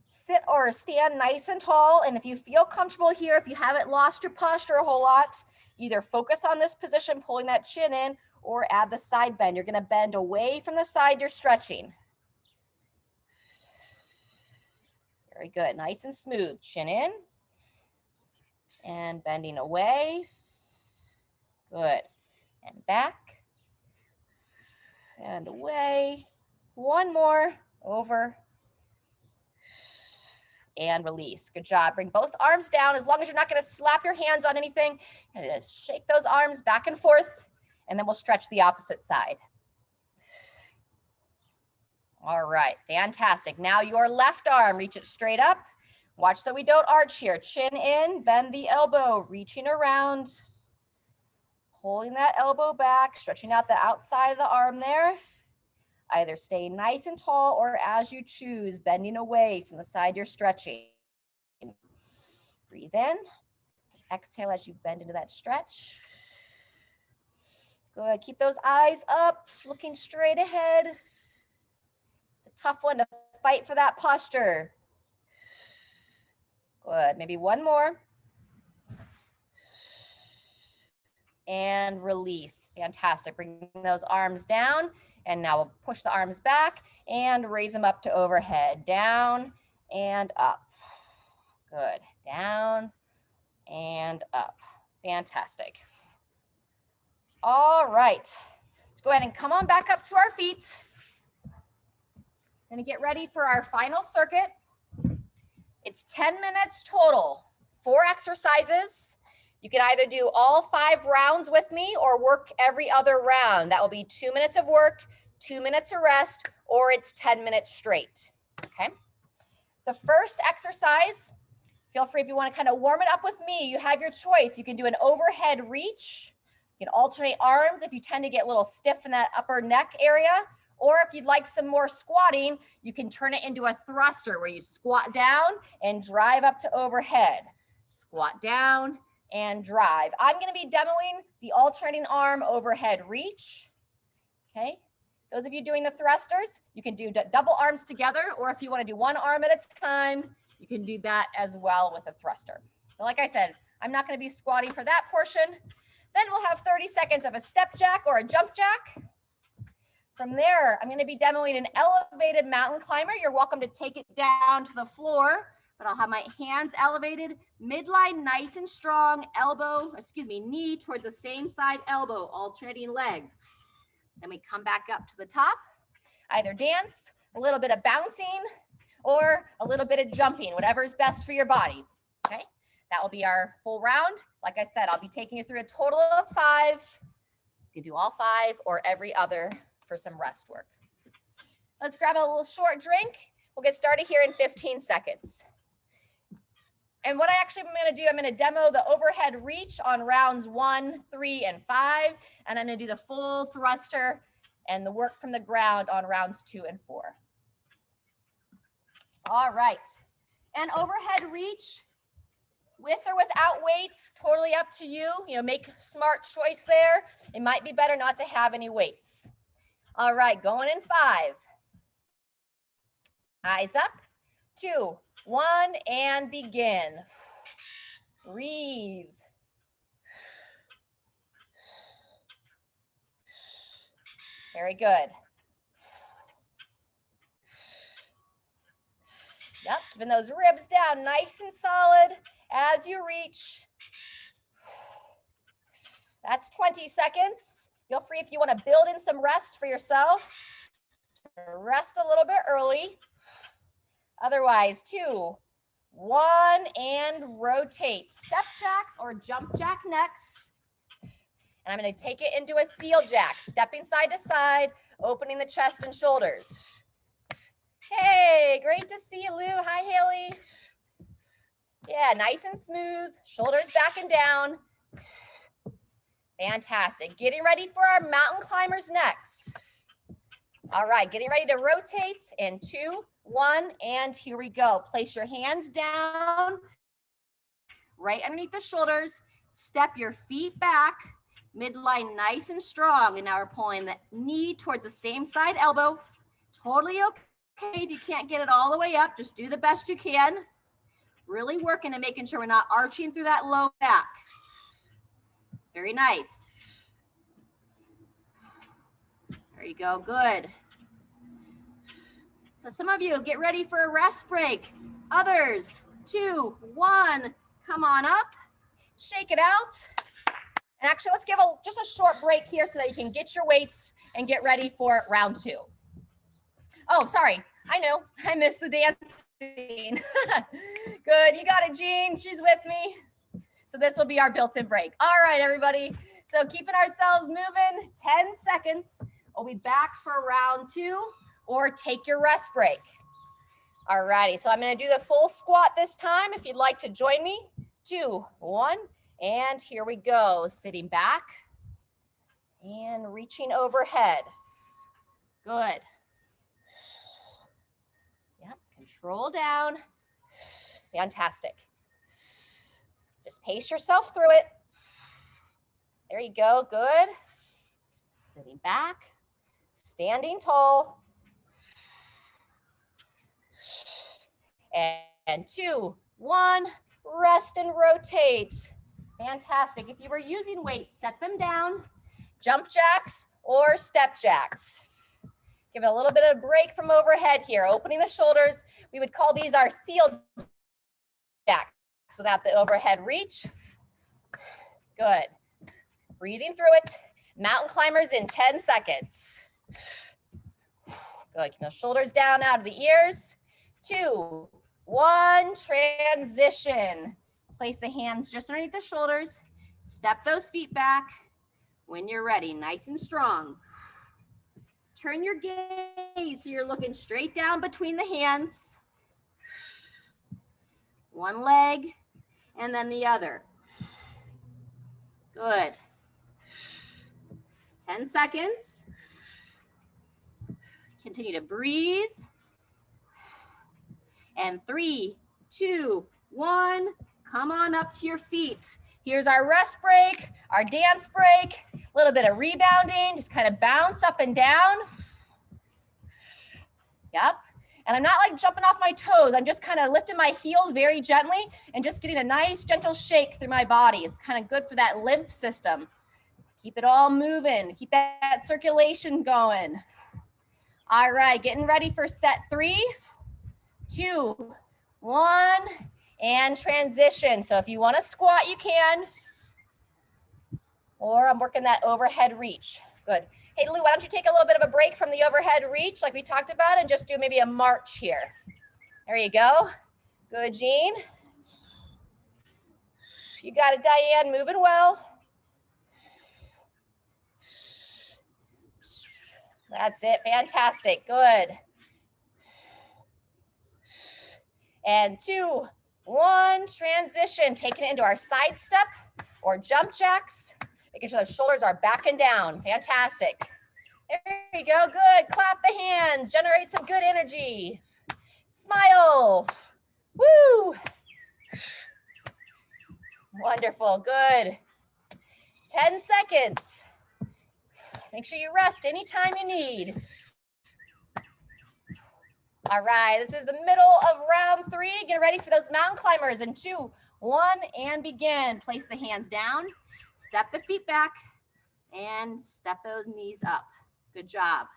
Sit or stand nice and tall. And if you feel comfortable here, if you haven't lost your posture a whole lot, either focus on this position, pulling that chin in, or add the side bend. You're going to bend away from the side you're stretching. Very good. Nice and smooth. Chin in and bending away. Good. And back and away. One more. Over and release. Good job. Bring both arms down. As long as you're not going to slap your hands on anything, and just shake those arms back and forth, and then we'll stretch the opposite side. All right, fantastic. Now your left arm, reach it straight up. Watch so we don't arch here. Chin in, bend the elbow, reaching around, pulling that elbow back, stretching out the outside of the arm there. Either stay nice and tall or as you choose, bending away from the side you're stretching. Breathe in. Exhale as you bend into that stretch. Good. Keep those eyes up, looking straight ahead. It's a tough one to fight for that posture. Good. Maybe one more. And release. Fantastic. Bring those arms down. And now we'll push the arms back and raise them up to overhead. Down and up. Good. Down and up. Fantastic. All right. Let's go ahead and come on back up to our feet. Gonna get ready for our final circuit. It's 10 minutes total, 4 exercises. You can either do all 5 rounds with me or work every other round. That will be 2 minutes of work, 2 minutes of rest, or it's 10 minutes straight, okay? The first exercise, feel free if you want to kind of warm it up with me, you have your choice. You can do an overhead reach. You can alternate arms if you tend to get a little stiff in that upper neck area. Or if you'd like some more squatting, you can turn it into a thruster where you squat down and drive up to overhead. Squat down and drive. I'm going to be demoing the alternating arm overhead reach. Okay. Those of you doing the thrusters, you can do double arms together, or if you want to do one arm at a time, you can do that as well with a thruster. But like I said, I'm not going to be squatting for that portion. Then we'll have 30 seconds of a step jack or a jump jack. From there, I'm going to be demoing an elevated mountain climber. You're welcome to take it down to the floor, but I'll have my hands elevated, midline nice and strong, knee towards the same side elbow, alternating legs. Then we come back up to the top, either dance, a little bit of bouncing, or a little bit of jumping, whatever is best for your body, okay? That will be our full round. Like I said, I'll be taking you through a total of 5. You can do all 5 or every other for some rest work. Let's grab a little short drink. We'll get started here in 15 seconds. And what I actually am going to do, I'm going to demo the overhead reach on rounds 1, 3, and 5. And I'm going to do the full thruster and the work from the ground on rounds 2 and 4. All right. And overhead reach, with or without weights, totally up to you. You know, make a smart choice there. It might be better not to have any weights. All right, going in 5. Eyes up, 2, 1, and begin. Breathe. Very good. Yep, keeping those ribs down nice and solid as you reach. That's 20 seconds. Feel free if you want to build in some rest for yourself. Rest a little bit early. Otherwise, 2, 1, and rotate. Step jacks or jump jack next. And I'm going to take it into a seal jack, stepping side to side, opening the chest and shoulders. Hey, great to see you, Lou. Hi, Haley. Yeah, nice and smooth. Shoulders back and down. Fantastic. Getting ready for our mountain climbers next. All right, getting ready to rotate in 2, 1, and here we go. Place your hands down, right underneath the shoulders. Step your feet back, midline nice and strong. And now we're pulling the knee towards the same side elbow. Totally okay if you can't get it all the way up. Just do the best you can. Really working and making sure we're not arching through that low back. Very nice. There you go, good. So some of you get ready for a rest break. Others, 2, 1, come on up, shake it out. And actually let's give just a short break here so that you can get your weights and get ready for round 2. Oh, sorry, I know, I missed the dancing. Good, you got it, Jean, she's with me. So this will be our built-in break. All right, everybody. So keeping ourselves moving, 10 seconds. We'll be back for round 2 or take your rest break. All righty, so I'm gonna do the full squat this time. If you'd like to join me, 2, 1, and here we go. Sitting back and reaching overhead. Good. Yep, control down. Fantastic. Just pace yourself through it. There you go, good. Sitting back, standing tall. And 2, 1, rest and rotate. Fantastic. If you were using weights, set them down. Jump jacks or step jacks. Give it a little bit of a break from overhead here. Opening the shoulders. We would call these our seal jacks without the overhead reach. Good. Breathing through it. Mountain climbers in 10 seconds. Good. Keep those shoulders down out of the ears. 2, 1, transition. Place the hands just underneath the shoulders. Step those feet back when you're ready, nice and strong. Turn your gaze so you're looking straight down between the hands. One leg and then the other. Good. 10 seconds. Continue to breathe. And 3, 2, 1, come on up to your feet. Here's our rest break, our dance break, a little bit of rebounding, just kind of bounce up and down. Yep. And I'm not like jumping off my toes. I'm just kind of lifting my heels very gently and just getting a nice gentle shake through my body. It's kind of good for that lymph system. Keep it all moving. Keep that circulation going. All right, getting ready for set 3, 2, 1, and transition. So if you want to squat, you can. Or I'm working that overhead reach. Good. Hey, Lou, why don't you take a little bit of a break from the overhead reach like we talked about and just do maybe a march here. There you go. Good, Jean. You got it, Diane, moving well. That's it, fantastic, good. And 2, 1, transition, taking it into our side step or jump jacks, making sure the shoulders are back and down, fantastic. There you go, good, clap the hands, generate some good energy. Smile. Woo! Wonderful, good. 10 seconds. Make sure you rest anytime you need. All right, this is the middle of round 3. Get ready for those mountain climbers in 2, 1, and begin. Place the hands down, step the feet back, and step those knees up. Good job.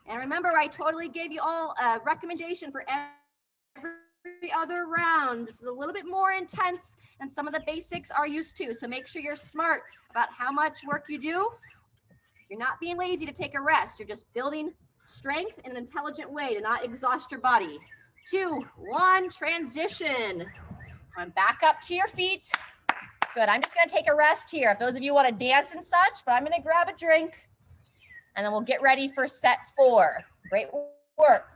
And remember, I totally gave you all a recommendation for every other round. This is a little bit more intense than some of the basics are used to. So make sure you're smart about how much work you do. You're not being lazy to take a rest. You're just building strength in an intelligent way to not exhaust your body. 2, 1, transition. Come back up to your feet. Good, I'm just gonna take a rest here. If those of you wanna dance and such, but I'm gonna grab a drink and then we'll get ready for set 4. Great work.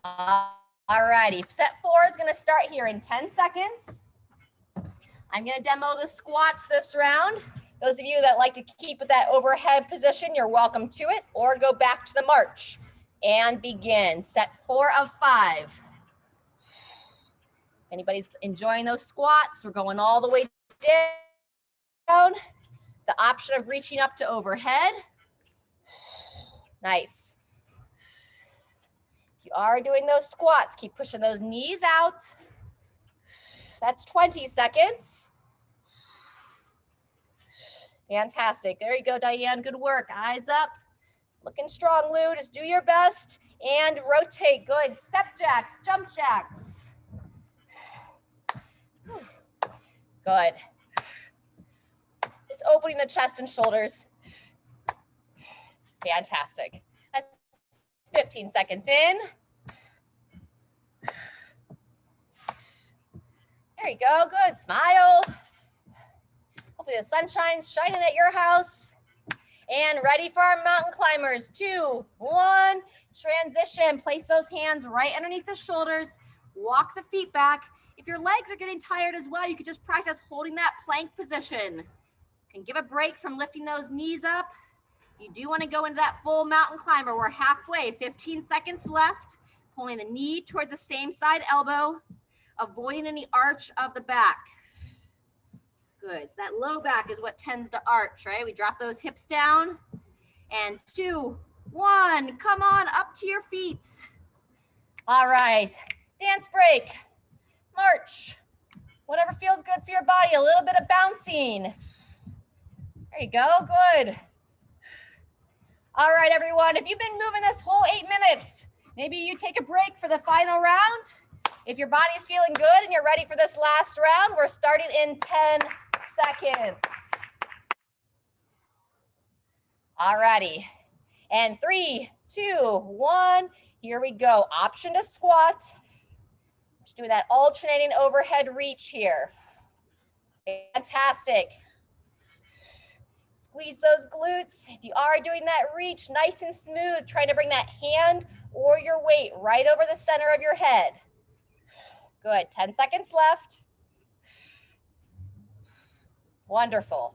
All righty, set 4 is gonna start here in 10 seconds. I'm gonna demo the squats this round. Those of you that like to keep with that overhead position, you're welcome to it, or go back to the march and begin. Set 4 of 5. Anybody's enjoying those squats? We're going all the way down. The option of reaching up to overhead. Nice. If you are doing those squats, keep pushing those knees out. That's 20 seconds. Fantastic. There you go, Diane. Good work. Eyes up. Looking strong, Lou. Just do your best and rotate. Good. Step jacks, jump jacks. Good. Just opening the chest and shoulders. Fantastic. That's 15 seconds in. There you go. Good. Smile. Hopefully the sunshine's shining at your house. And ready for our mountain climbers. 2, 1, transition. Place those hands right underneath the shoulders. Walk the feet back. If your legs are getting tired as well, you could just practice holding that plank position. And give a break from lifting those knees up. You do want to go into that full mountain climber. We're halfway, 15 seconds left. Pulling the knee towards the same side elbow, avoiding any arch of the back. Good, so that low back is what tends to arch, right? We drop those hips down. And 2, 1, come on up to your feet. All right, dance break, march. Whatever feels good for your body, a little bit of bouncing. There you go, good. All right, everyone, if you've been moving this whole 8 minutes, maybe you take a break for the final round. If your body's feeling good and you're ready for this last round, we're starting in 10 seconds. All righty, and 3, 2, 1, here we go. Option to squat. Just doing that alternating overhead reach here. Fantastic. Squeeze those glutes. If you are doing that reach, nice and smooth, try to bring that hand or your weight right over the center of your head. Good, 10 seconds left. Wonderful.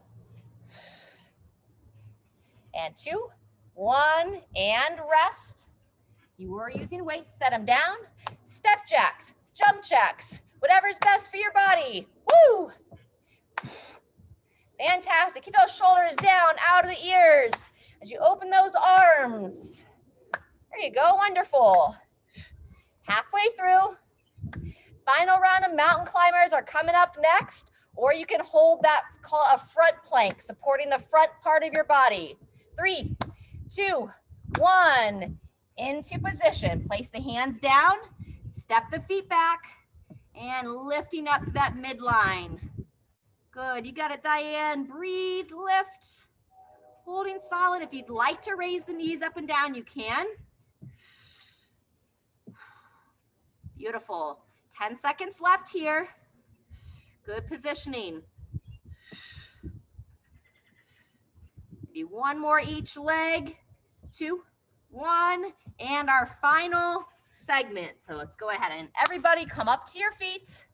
And 2, 1, and rest. You were using weights, set them down. Step jacks, jump jacks, whatever's best for your body. Woo! Fantastic. Keep those shoulders down, out of the ears as you open those arms. There you go. Wonderful. Halfway through. Final round of mountain climbers are coming up next, or you can hold that, call it a front plank, supporting the front part of your body. 3, 2, 1. Into position. Place the hands down, step the feet back, and lifting up to that midline. Good, you got it, Diane. Breathe, lift, holding solid. If you'd like to raise the knees up and down, you can. Beautiful. 10 seconds left here. Good positioning. Maybe 1 more each leg. 2, 1, and our final segment. So let's go ahead and everybody come up to your feet.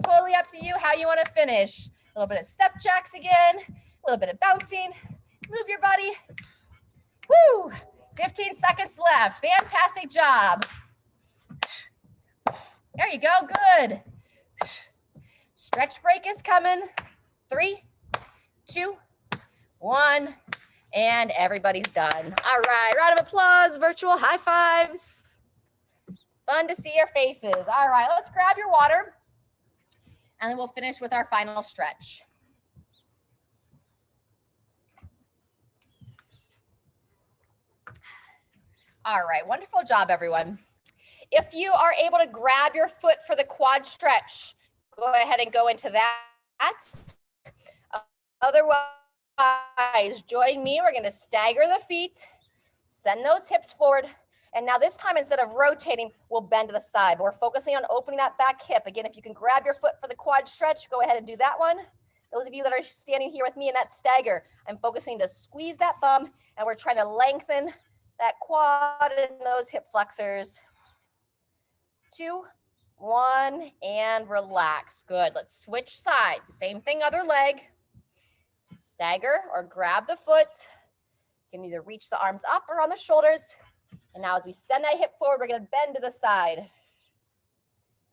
Totally up to you how you want to finish. A little bit of step jacks again, a little bit of bouncing. Move your body. 15 seconds left. Fantastic job. There you go, good. Stretch break is coming. 3, 2, 1, and everybody's done. All right, round of applause, virtual high fives. Fun to see your faces. All right, let's grab your water, and then we'll finish with our final stretch. All right, wonderful job, everyone. If you are able to grab your foot for the quad stretch, go ahead and go into that. Otherwise, join me. We're going to stagger the feet, send those hips forward. And now this time, instead of rotating, we'll bend to the side. But we're focusing on opening that back hip. Again, if you can grab your foot for the quad stretch, go ahead and do that one. Those of you that are standing here with me in that stagger, I'm focusing to squeeze that bum, and we're trying to lengthen that quad and those hip flexors. 2, 1, and relax. Good. Let's switch sides. Same thing, other leg. Stagger or grab the foot. You can either reach the arms up or on the shoulders. And now as we send that hip forward, we're going to bend to the side.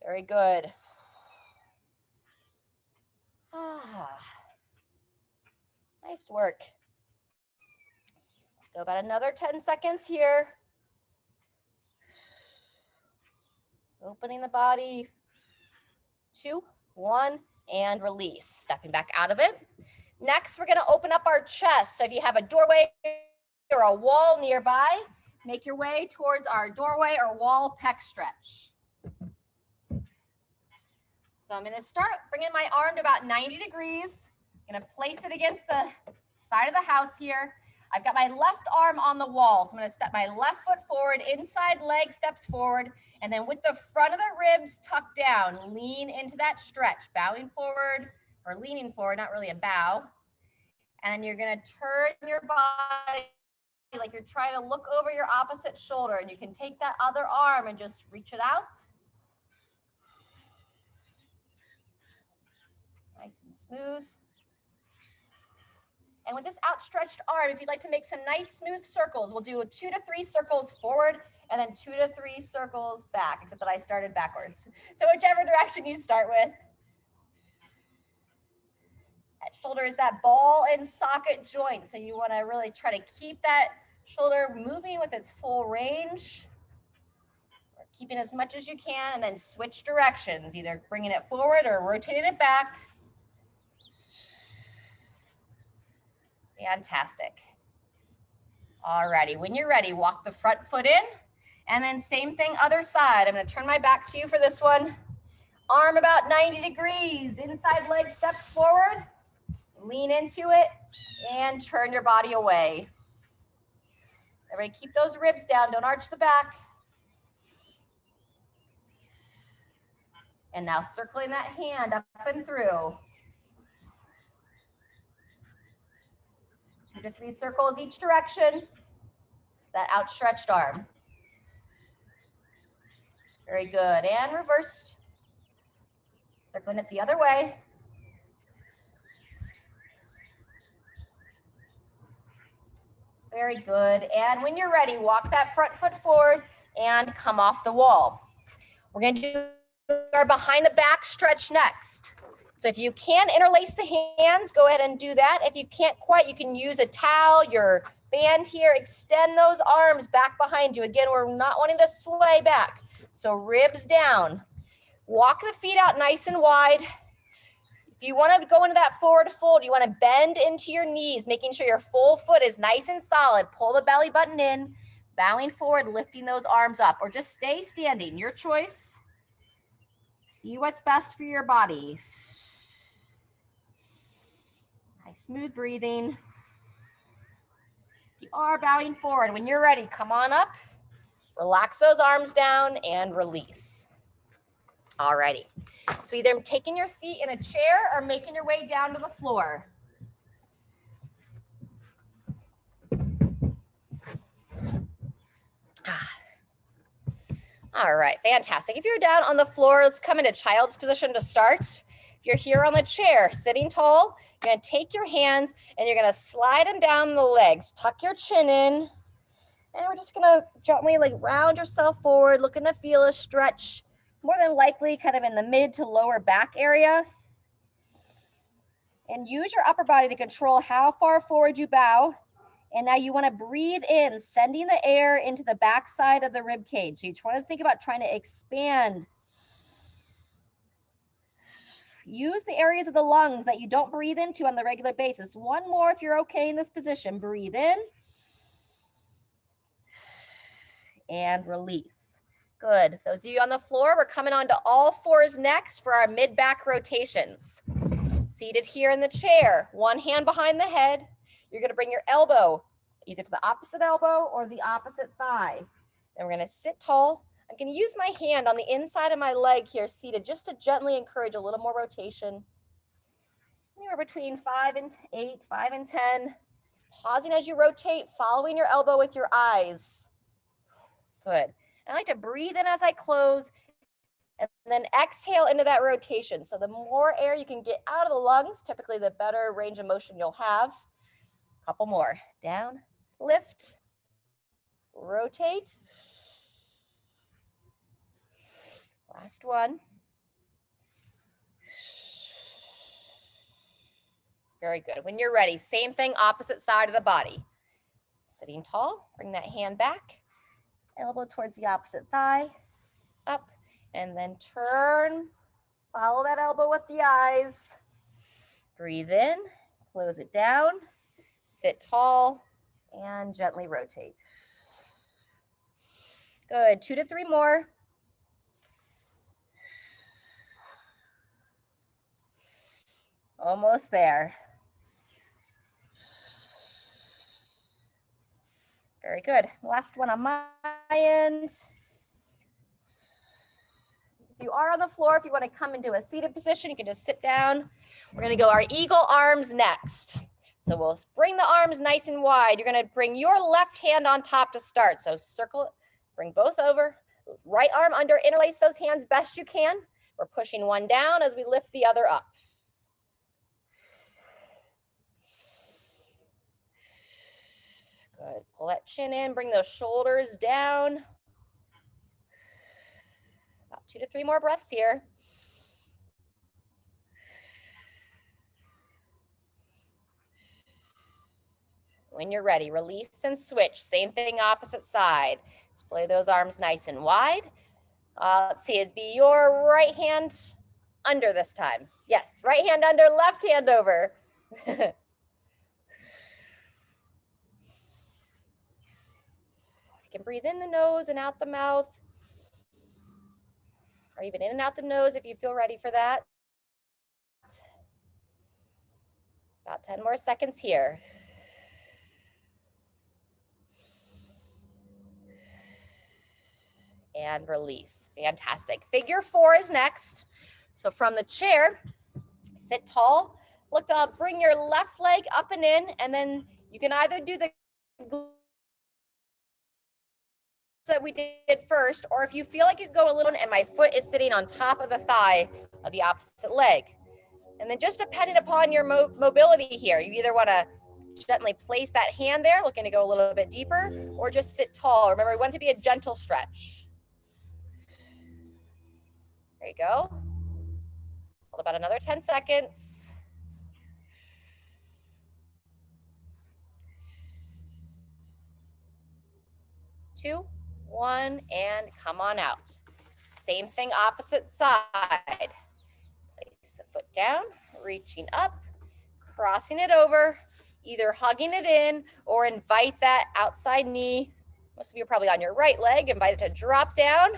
Very good. Nice work. Let's go about another 10 seconds here. Opening the body. 2, 1, and release. Stepping back out of it. Next, we're going to open up our chest. So if you have a doorway or a wall nearby, make your way towards our doorway or wall pec stretch. So I'm going to start bringing my arm to about 90 degrees. I'm going to place it against the side of the house here. I've got my left arm on the wall. So I'm going to step my left foot forward, inside leg steps forward, and then with the front of the ribs tucked down, lean into that stretch, bowing forward or leaning forward, not really a bow. And then you're going to turn your body like you're trying to look over your opposite shoulder, and you can take that other arm and just reach it out. Nice and smooth. And with this outstretched arm, if you'd like to make some nice smooth circles, we'll do 2 to 3 circles forward and then 2 to 3 circles back, except that I started backwards. So whichever direction you start with. That shoulder is that ball and socket joint. So you want to really try to keep that shoulder moving with its full range. Or keeping as much as you can, and then switch directions, either bringing it forward or rotating it back. Fantastic. All righty, when you're ready, walk the front foot in, and then same thing, other side. I'm going to turn my back to you for this one. Arm about 90 degrees, inside leg steps forward, lean into it, and turn your body away. Everybody keep those ribs down, don't arch the back. And now circling that hand up and through. 2 to 3 circles each direction. That outstretched arm. Very good. And reverse. Circling it the other way. Very good. And when you're ready, walk that front foot forward and come off the wall. We're going to do our behind the back stretch next. So if you can interlace the hands, go ahead and do that. If you can't quite, you can use a towel, your band here, extend those arms back behind you. Again, we're not wanting to sway back. So ribs down. Walk the feet out nice and wide. If you want to go into that forward fold, you want to bend into your knees, making sure your full foot is nice and solid. Pull the belly button in, bowing forward, lifting those arms up, or just stay standing. Your choice. See what's best for your body. Nice, smooth breathing. If you are bowing forward, when you're ready, come on up, relax those arms down, and release. All righty. So either taking your seat in a chair or making your way down to the floor. All right, fantastic. If you're down on the floor, let's come into child's position to start. If you're here on the chair, sitting tall, you're going to take your hands and you're going to slide them down the legs. Tuck your chin in And we're just gonna gently like round yourself forward, looking to feel a stretch, more than likely kind of in the mid to lower back area. And use your upper body to control how far forward you bow. And now you want to breathe in, sending the air into the back side of the rib cage. So you want to think about trying to expand. Use the areas of the lungs that you don't breathe into on the regular basis. One more if you're okay in this position. Breathe in. And release. Good. Those of you on the floor, we're coming on to all fours next for our mid-back rotations. Seated here in the chair, one hand behind the head. You're going to bring your elbow either to the opposite elbow or the opposite thigh. Then we're going to sit tall. I'm going to use my hand on the inside of my leg here, seated, just to gently encourage a little more rotation. Anywhere between 5 and 8, 5 and 10. Pausing as you rotate, following your elbow with your eyes. Good. I like to breathe in as I close and then exhale into that rotation. So the more air you can get out of the lungs, typically the better range of motion you'll have. Couple more. Down, lift, rotate. Last one. Very good. When you're ready, same thing, opposite side of the body. Sitting tall, bring that hand back. Elbow towards the opposite thigh, up, and then turn. Follow that elbow with the eyes. Breathe in, close it down, sit tall, and gently rotate. Good, 2 to 3 more. Almost there. Very good. Last one on my end. If you are on the floor, if you want to come into a seated position, you can just sit down. We're going to go our eagle arms next. So we'll bring the arms nice and wide. You're going to bring your left hand on top to start. So circle it, bring both over. Right arm under, interlace those hands best you can. We're pushing one down as we lift the other up. Good. Pull that chin in, bring those shoulders down. About 2 to 3 more breaths here. When you're ready, release and switch. Same thing, opposite side. Display those arms nice and wide. Let's see, it'd be your right hand under this time. Yes, right hand under, left hand over. You can breathe in the nose and out the mouth, or even in and out the nose if you feel ready for that. About 10 more seconds here. And release. Fantastic. Figure 4 is next. So from the chair, sit tall, look up, bring your left leg up and in, and then you can either do the that we did first, or if you feel like you go a little, and my foot is sitting on top of the thigh of the opposite leg. And then just depending upon your mobility here, you either want to gently place that hand there, looking to go a little bit deeper, or just sit tall. Remember, we want it to be a gentle stretch. There you go. Hold about another 10 seconds. Two, one, and come on out. Same thing, opposite side. Place the foot down, reaching up, crossing it over, either hugging it in or invite that outside knee. Most of you are probably on your right leg. Invite it to drop down.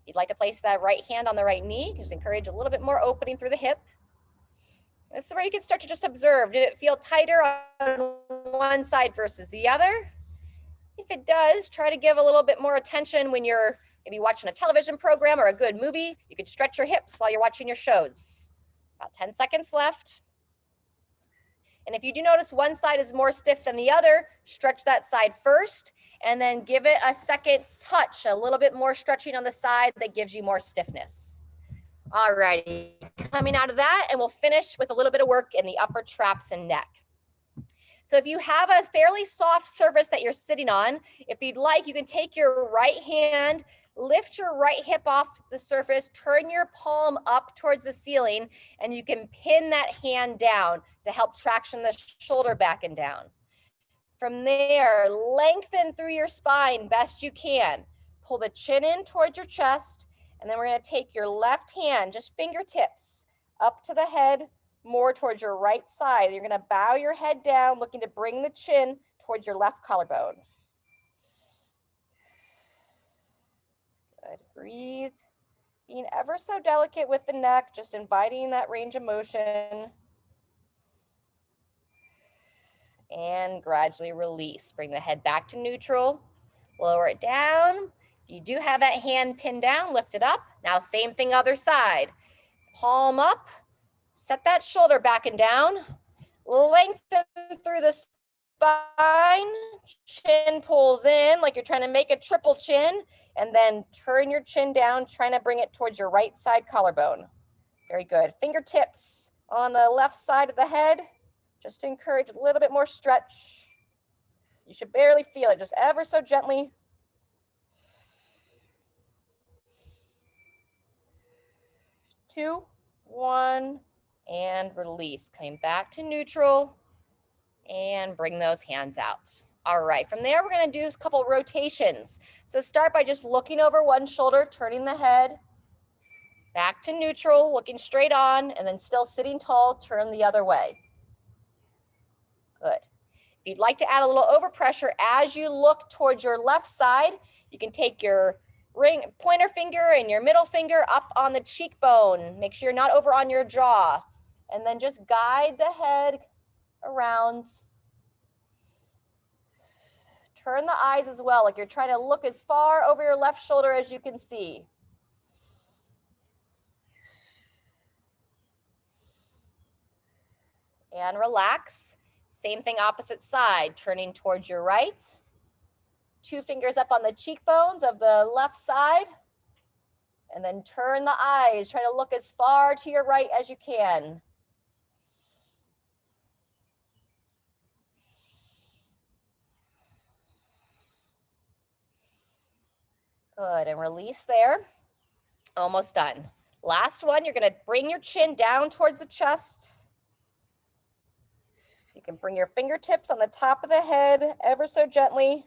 You'd like to place that right hand on the right knee. Just encourage a little bit more opening through the hip. This is where you can start to just observe. Did it feel tighter on one side versus the other? If it does, try to give a little bit more attention when you're maybe watching a television program or a good movie. You could stretch your hips while you're watching your shows. About 10 seconds left. And if you do notice one side is more stiff than the other, stretch that side first and then give it a second touch, a little bit more stretching on the side that gives you more stiffness. All righty, coming out of that, and we'll finish with a little bit of work in the upper traps and neck. So if you have a fairly soft surface that you're sitting on, if you'd like, you can take your right hand, lift your right hip off the surface, turn your palm up towards the ceiling, and you can pin that hand down to help traction the shoulder back and down. From there, lengthen through your spine best you can. Pull the chin in towards your chest, and then we're going to take your left hand, just fingertips, up to the head, more towards your right side. You're going to bow your head down, looking to bring the chin towards your left collarbone. Good. Breathe. Being ever so delicate with the neck, just inviting that range of motion. And gradually release. Bring the head back to neutral. Lower it down. If you do have that hand pinned down, lift it up. Now same thing other side. Palm up. Set that shoulder back and down. Lengthen through the spine. Chin pulls in like you're trying to make a triple chin. And then turn your chin down, trying to bring it towards your right side collarbone. Very good. Fingertips on the left side of the head. Just to encourage a little bit more stretch. You should barely feel it, just ever so gently. Two, one, and release. Coming back to neutral and bring those hands out. All right, from there, we're gonna do a couple rotations. So start by just looking over one shoulder, turning the head, back to neutral, looking straight on, and then still sitting tall, turn the other way. Good. If you'd like to add a little overpressure as you look towards your left side, you can take your pointer finger and your middle finger up on the cheekbone. Make sure you're not over on your jaw. And then just guide the head around. Turn the eyes as well, like you're trying to look as far over your left shoulder as you can see. And relax. Same thing opposite side, turning towards your right. Two fingers up on the cheekbones of the left side. And then turn the eyes, try to look as far to your right as you can. Good, and release there. Almost done. Last one, you're gonna bring your chin down towards the chest. You can bring your fingertips on the top of the head ever so gently.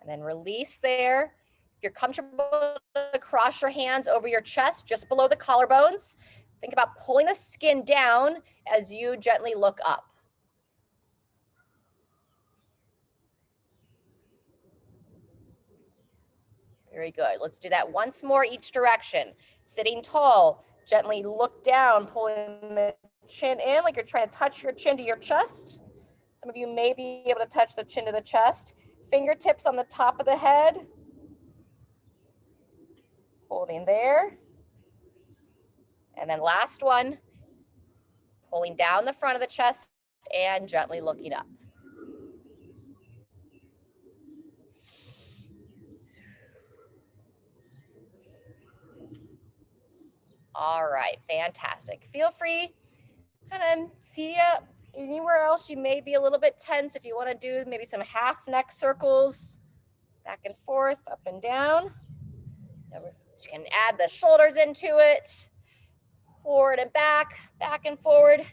And then release there. If you're comfortable, cross your hands over your chest, just below the collarbones. Think about pulling the skin down as you gently look up. Very good. Let's do that once more each direction. Sitting tall, gently look down, pulling the chin in like you're trying to touch your chin to your chest. Some of you may be able to touch the chin to the chest. Fingertips on the top of the head. Holding there. And then last one, pulling down the front of the chest and gently looking up. All right, fantastic. Feel free, kind of see anywhere else you may be a little bit tense. If you want to do maybe some half neck circles, back and forth, up and down. You can add the shoulders into it, forward and back and forward.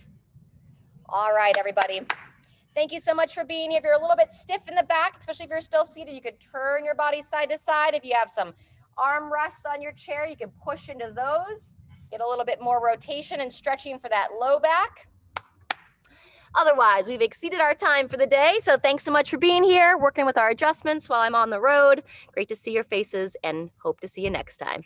All right, everybody. Thank you so much for being here. If you're a little bit stiff in the back, especially if you're still seated, you could turn your body side to side. If you have some arm rests on your chair, you can push into those. Get a little bit more rotation and stretching for that low back. Otherwise, we've exceeded our time for the day. So thanks so much for being here, working with our adjustments while I'm on the road. Great to see your faces and hope to see you next time.